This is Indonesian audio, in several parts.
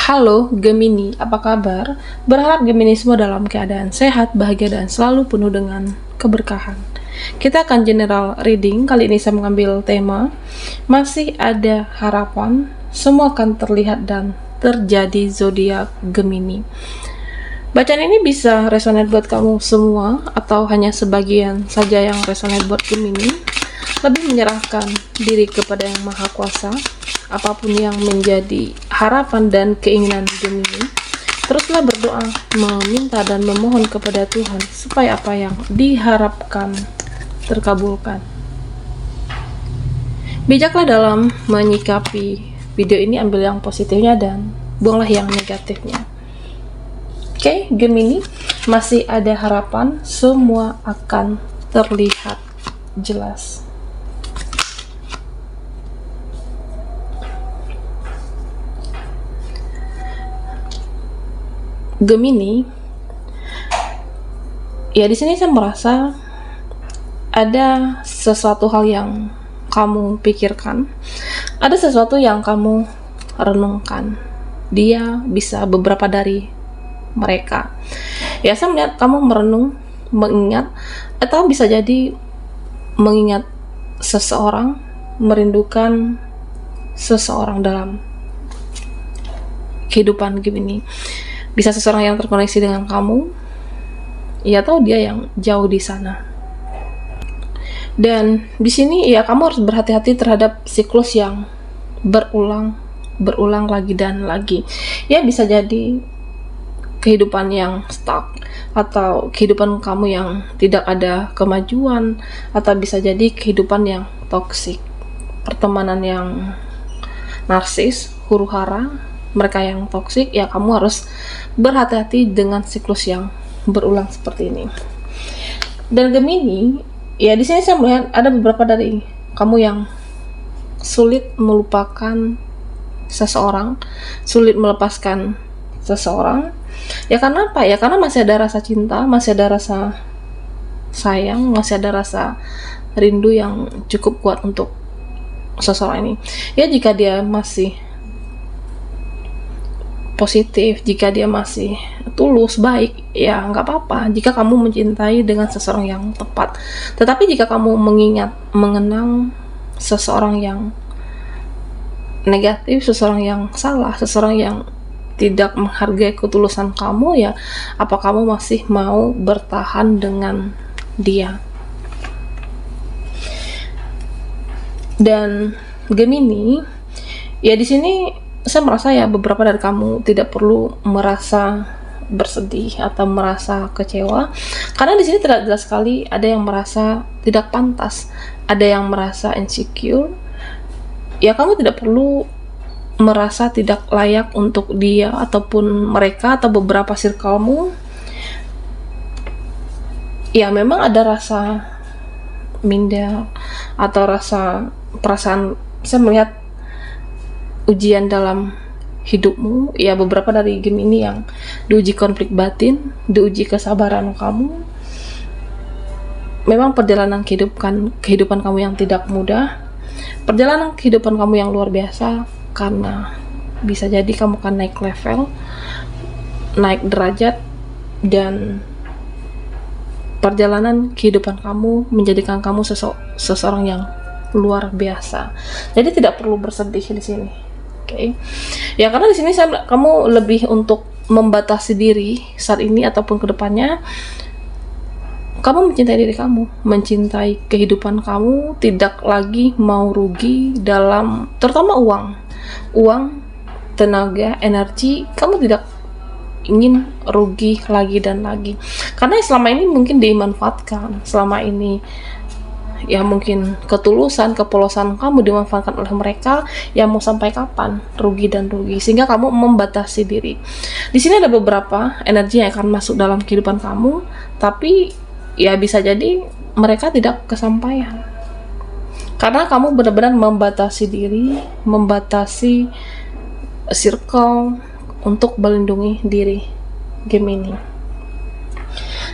Halo Gemini, apa kabar? Berharap Gemini semua dalam keadaan sehat, bahagia, dan selalu penuh dengan keberkahan. Kita akan general reading. Kali ini saya mengambil tema masih ada harapan, semua akan terlihat dan terjadi zodiak Gemini. Bacaan ini bisa resonate buat kamu semua atau hanya sebagian saja yang resonate buat Gemini. Lebih menyerahkan diri kepada Yang Maha Kuasa. Apapun yang menjadi harapan dan keinginan Gemini, teruslah berdoa, meminta dan memohon kepada Tuhan supaya apa yang diharapkan terkabulkan. Bijaklah dalam menyikapi video ini, ambil yang positifnya dan buanglah yang negatifnya. Oke, Gemini, masih ada harapan, semua akan terlihat jelas. Gemini, ya di sini saya merasa ada sesuatu hal yang kamu pikirkan, ada sesuatu yang kamu renungkan. Dia bisa beberapa dari mereka. Ya, saya melihat kamu merenung, mengingat, atau bisa jadi mengingat seseorang, merindukan seseorang dalam kehidupan Gemini. Bisa seseorang yang terkoneksi dengan kamu, ya, atau dia yang jauh di sana. Dan di sini ya kamu harus berhati-hati terhadap siklus yang berulang lagi dan lagi. Ya, bisa jadi kehidupan yang stuck, atau kehidupan kamu yang tidak ada kemajuan, atau bisa jadi kehidupan yang toksik, pertemanan yang narsis, huru-hara, mereka yang toksik. Ya, kamu harus berhati-hati dengan siklus yang berulang seperti ini. Dan Gemini, ya di sini saya melihat ada beberapa dari kamu yang sulit melupakan seseorang, sulit melepaskan seseorang. Ya karena apa? Ya karena masih ada rasa cinta, masih ada rasa sayang, masih ada rasa rindu yang cukup kuat untuk seseorang ini. Ya, jika dia masih positif, jika dia masih tulus, baik, ya nggak apa-apa jika kamu mencintai dengan seseorang yang tepat. Tetapi jika kamu mengenang seseorang yang negatif, seseorang yang salah, seseorang yang tidak menghargai ketulusan kamu, ya apa kamu masih mau bertahan dengan dia? Dan Gemini, ya di sini saya merasa ya beberapa dari kamu tidak perlu merasa bersedih atau merasa kecewa, karena di sini tidak jelas sekali. Ada yang merasa tidak pantas, ada yang merasa insecure. Ya, kamu tidak perlu merasa tidak layak untuk dia ataupun mereka atau beberapa circlemu. Ya, memang ada rasa minder atau rasa perasaan. Saya melihat ujian dalam hidupmu, ya beberapa dari Gemini yang diuji konflik batin, diuji kesabaran kamu. Memang perjalanan kehidupan kamu yang tidak mudah, perjalanan kehidupan kamu yang luar biasa, karena bisa jadi kamu akan naik level, naik derajat, dan perjalanan kehidupan kamu menjadikan kamu seseorang yang luar biasa. Jadi tidak perlu bersedih di sini. Oke. Ya karena di sini kamu lebih untuk membatasi diri saat ini ataupun kedepannya. Kamu mencintai diri kamu, mencintai kehidupan kamu, tidak lagi mau rugi dalam terutama uang, tenaga, energi. Kamu tidak ingin rugi lagi dan lagi, karena selama ini mungkin dimanfaatkan, selama ini ya mungkin ketulusan, kepolosan kamu dimanfaatkan oleh mereka. Ya mau sampai kapan rugi dan rugi, sehingga kamu membatasi diri. Di sini ada beberapa energi yang akan masuk dalam kehidupan kamu, tapi ya bisa jadi mereka tidak kesampaian karena kamu benar-benar membatasi diri, membatasi circle untuk melindungi diri Gemini.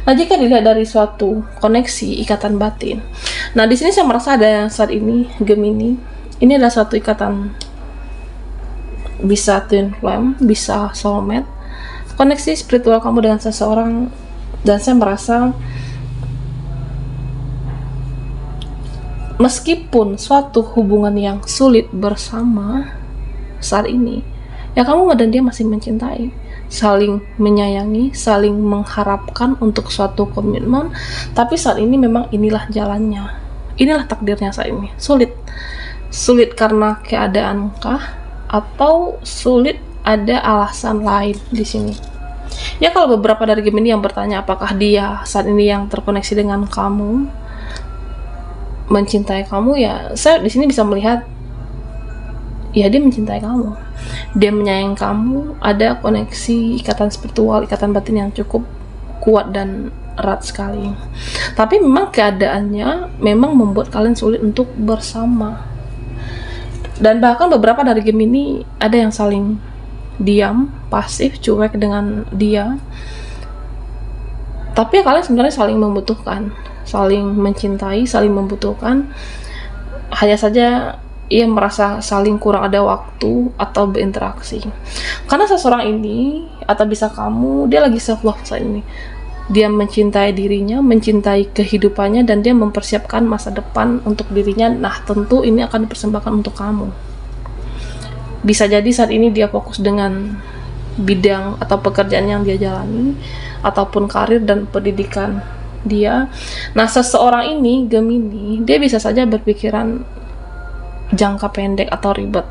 Nah, jika dilihat dari suatu koneksi ikatan batin, nah di sini saya merasa ada saat ini Gemini, ini adalah suatu ikatan bisa twin flame, bisa soulmate, koneksi spiritual kamu dengan seseorang. Dan saya merasa meskipun suatu hubungan yang sulit bersama saat ini, ya kamu dan dia masih mencintai, saling menyayangi, saling mengharapkan untuk suatu komitmen. Tapi saat ini memang inilah jalannya, inilah takdirnya saat ini. Sulit karena keadaan kah, atau sulit ada alasan lain di sini? Ya kalau beberapa dari Gemini yang bertanya apakah dia saat ini yang terkoneksi dengan kamu, mencintai kamu, ya saya di sini bisa melihat ya dia mencintai kamu, dia menyayangi kamu, ada koneksi ikatan spiritual, ikatan batin yang cukup kuat dan erat sekali. Tapi memang keadaannya memang membuat kalian sulit untuk bersama. Dan bahkan beberapa dari Gemini ada yang saling diam, pasif, cuek dengan dia. Tapi kalian sebenarnya saling membutuhkan, saling mencintai, saling membutuhkan. Hanya saja ia merasa saling kurang ada waktu atau berinteraksi. Karena seseorang ini, atau bisa kamu, dia lagi self love saat ini. Dia mencintai dirinya, mencintai kehidupannya, dan dia mempersiapkan masa depan untuk dirinya. Nah, tentu ini akan dipersembahkan untuk kamu. Bisa jadi saat ini dia fokus dengan bidang atau pekerjaan yang dia jalani, ataupun karir dan pendidikan dia. Nah, seseorang ini, Gemini, dia bisa saja berpikiran jangka pendek atau ribet.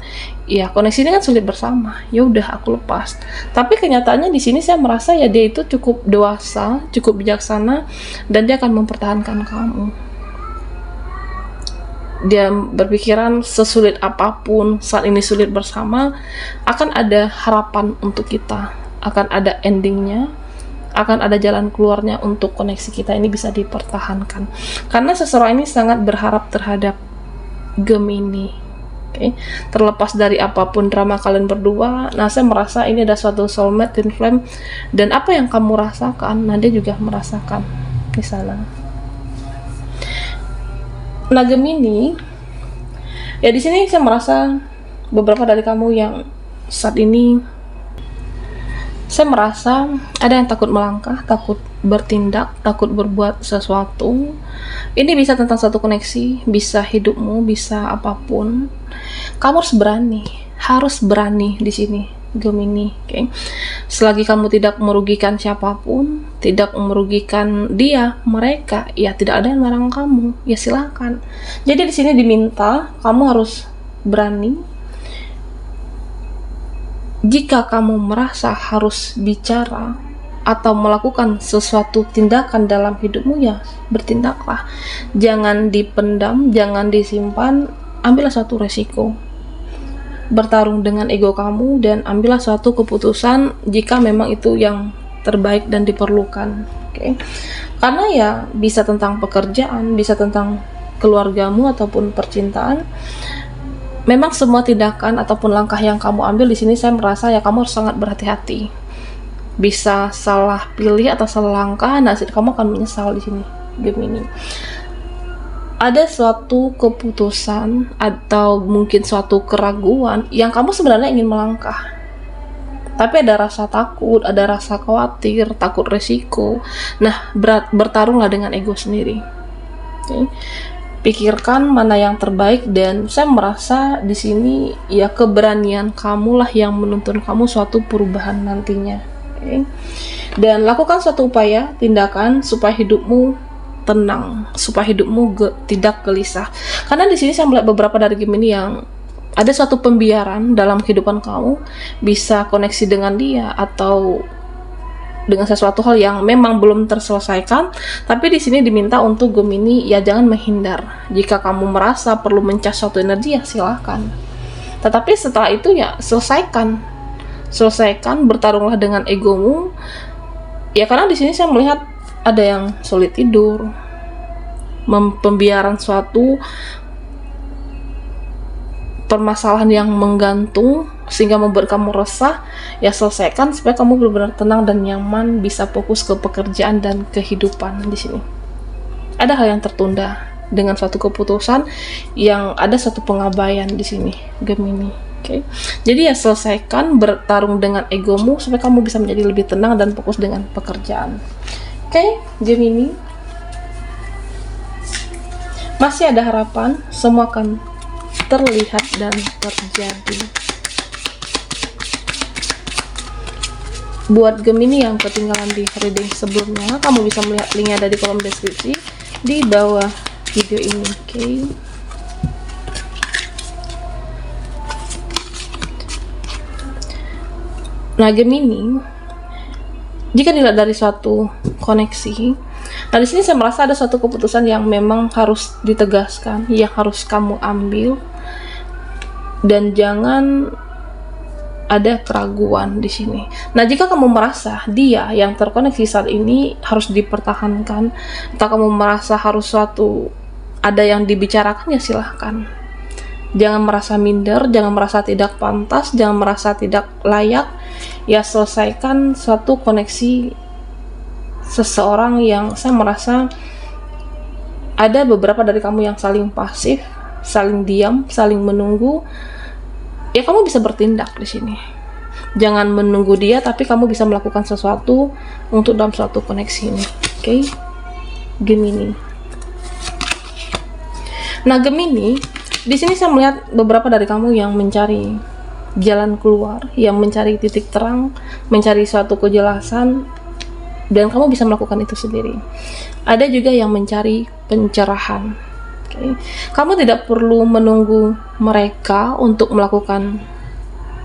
Ya, koneksi ini kan sulit bersama. Ya udah, aku lepas. Tapi kenyataannya di sini saya merasa ya dia itu cukup dewasa, cukup bijaksana, dan dia akan mempertahankan kamu. Dia berpikiran sesulit apapun saat ini sulit bersama, akan ada harapan untuk kita, akan ada endingnya, akan ada jalan keluarnya untuk koneksi kita ini bisa dipertahankan. Karena seseorang ini sangat berharap terhadap Gemini. Okay. Terlepas dari apapun drama kalian berdua, nah saya merasa ini ada suatu soulmate, twin flame, dan apa yang kamu rasakan, nah dia juga merasakan di sana. Nah, Gemini, ya di sini saya merasa beberapa dari kamu yang saat ini, saya merasa ada yang takut melangkah, takut bertindak, takut berbuat sesuatu. Ini bisa tentang satu koneksi, bisa hidupmu, bisa apapun. Kamu harus berani di sini, Gemini. Okay? Selagi kamu tidak merugikan siapapun, tidak merugikan dia, mereka, ya tidak ada yang melarang kamu. Ya silakan. Jadi di sini diminta kamu harus berani. Jika kamu merasa harus bicara atau melakukan sesuatu tindakan dalam hidupmu, ya bertindaklah. Jangan dipendam, jangan disimpan, ambillah suatu resiko. Bertarung dengan ego kamu dan ambillah suatu keputusan jika memang itu yang terbaik dan diperlukan. Okay? Karena ya bisa tentang pekerjaan, bisa tentang keluargamu ataupun percintaan. Memang semua tindakan ataupun langkah yang kamu ambil di sini saya merasa ya kamu harus sangat berhati-hati. Bisa salah pilih atau salah langkah, nah kamu akan menyesal di sini, Gemini. Ada suatu keputusan atau mungkin suatu keraguan yang kamu sebenarnya ingin melangkah, tapi ada rasa takut, ada rasa khawatir, takut resiko. Nah, bertarunglah dengan ego sendiri. Okay. Pikirkan mana yang terbaik, dan saya merasa di sini ya keberanian kamulah yang menuntun kamu suatu perubahan nantinya. Okay. Dan lakukan suatu upaya, tindakan supaya hidupmu tenang, supaya hidupmu tidak gelisah. Karena di sini saya melihat beberapa dari Gemini yang ada suatu pembiaran dalam kehidupan kamu, bisa koneksi dengan dia atau dengan sesuatu hal yang memang belum terselesaikan. Tapi di sini diminta untuk Gemini ya jangan menghindar. Jika kamu merasa perlu mencas suatu energi, ya silakan. Tetapi setelah itu ya selesaikan, bertarunglah dengan egomu. Ya karena di sini saya melihat ada yang sulit tidur, pembiaran suatu permasalahan yang menggantung sehingga membuat kamu resah, ya selesaikan supaya kamu benar-benar tenang dan nyaman, bisa fokus ke pekerjaan dan kehidupan di sini. Ada hal yang tertunda dengan suatu keputusan yang ada satu pengabaian di sini, Gemini. Oke. Jadi ya selesaikan bertarung dengan egomu supaya kamu bisa menjadi lebih tenang dan fokus dengan pekerjaan. Oke, Gemini. Masih ada harapan, semua akan terlihat dan terjadi. Buat Gemini yang ketinggalan di reading sebelumnya, kamu bisa melihat linknya ada di kolom deskripsi di bawah video ini. Oke. Nah, Gemini, jika dilihat dari suatu koneksi, nah di sini saya merasa ada suatu keputusan yang memang harus ditegaskan, yang harus kamu ambil, dan jangan ada keraguan di sini. Nah, jika kamu merasa dia yang terkoneksi saat ini harus dipertahankan, atau kamu merasa harus ada yang dibicarakan, ya silahkan. Jangan merasa minder, jangan merasa tidak pantas, jangan merasa tidak layak. Ya, selesaikan suatu koneksi seseorang yang saya merasa ada beberapa dari kamu yang saling pasif, saling diam, saling menunggu. Ya, kamu bisa bertindak di sini. Jangan menunggu dia, tapi kamu bisa melakukan sesuatu untuk dalam suatu koneksi ini. Oke, Gemini. Nah, Gemini, di sini saya melihat beberapa dari kamu yang mencari jalan keluar, yang mencari titik terang, mencari suatu kejelasan, dan kamu bisa melakukan itu sendiri. Ada juga yang mencari pencerahan. Okay. Kamu tidak perlu menunggu mereka untuk melakukan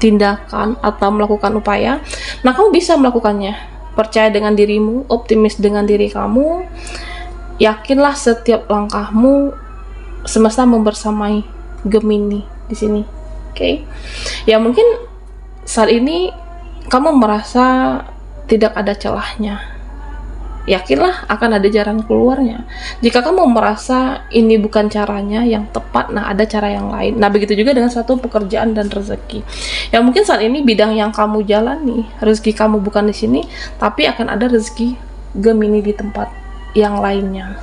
tindakan atau melakukan upaya. Nah, kamu bisa melakukannya. Percaya dengan dirimu, optimis dengan diri kamu. Yakinlah setiap langkahmu semesta membersamai Gemini di sini. Oke. Okay. Ya, mungkin saat ini kamu merasa tidak ada celahnya. Yakinlah akan ada jalan keluarnya. Jika kamu merasa ini bukan caranya yang tepat, nah ada cara yang lain. Nah, begitu juga dengan satu pekerjaan dan rezeki. Ya, mungkin saat ini bidang yang kamu jalani, rezeki kamu bukan di sini, tapi akan ada rezeki Gemini di tempat yang lainnya.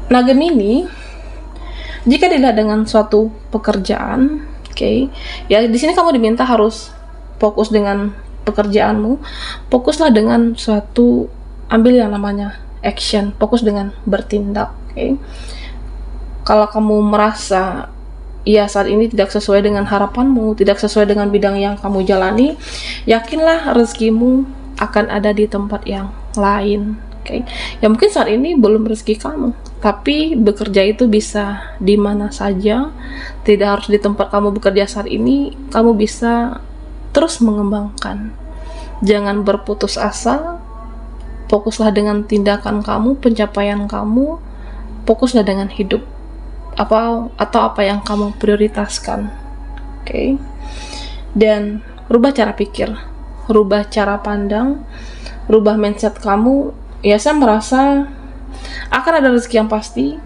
Nah, Gemini, jika dilihat dengan suatu pekerjaan, oke, ya di sini kamu diminta harus fokus dengan pekerjaanmu, fokuslah dengan suatu, ambil yang namanya action, fokus dengan bertindak. Okay? Kalau kamu merasa ya saat ini tidak sesuai dengan harapanmu, tidak sesuai dengan bidang yang kamu jalani, yakinlah rezekimu akan ada di tempat yang lain. Okay? Ya, mungkin saat ini belum rezeki kamu, tapi bekerja itu bisa di mana saja, tidak harus di tempat kamu bekerja saat ini. Kamu bisa terus mengembangkan. Jangan berputus asa. Fokuslah dengan tindakan kamu, pencapaian kamu. Fokuslah dengan hidup atau apa yang kamu prioritaskan. Oke. Dan rubah cara pikir, rubah cara pandang, rubah mindset kamu. Ya, saya merasa akan ada rezeki yang pasti,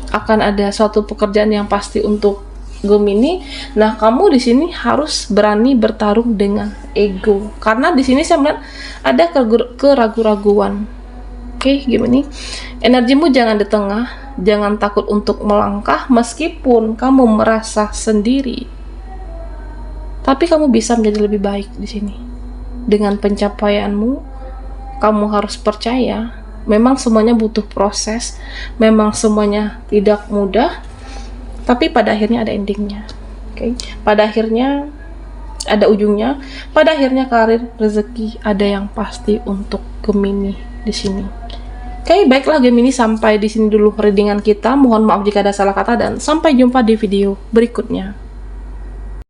akan ada suatu pekerjaan yang pasti untuk Gemini. Nah, kamu di sini harus berani bertarung dengan ego, karena di sini saya melihat ada keraguan-raguan. Oke, Gemini, energimu jangan di tengah, jangan takut untuk melangkah meskipun kamu merasa sendiri. Tapi kamu bisa menjadi lebih baik di sini dengan pencapaianmu. Kamu harus percaya, memang semuanya butuh proses, memang semuanya tidak mudah. Tapi pada akhirnya ada endingnya. Okay? Pada akhirnya ada ujungnya. Pada akhirnya karir, rezeki ada yang pasti untuk Gemini di sini. Oke, baiklah Gemini, sampai di sini dulu readingan kita. Mohon maaf jika ada salah kata dan sampai jumpa di video berikutnya.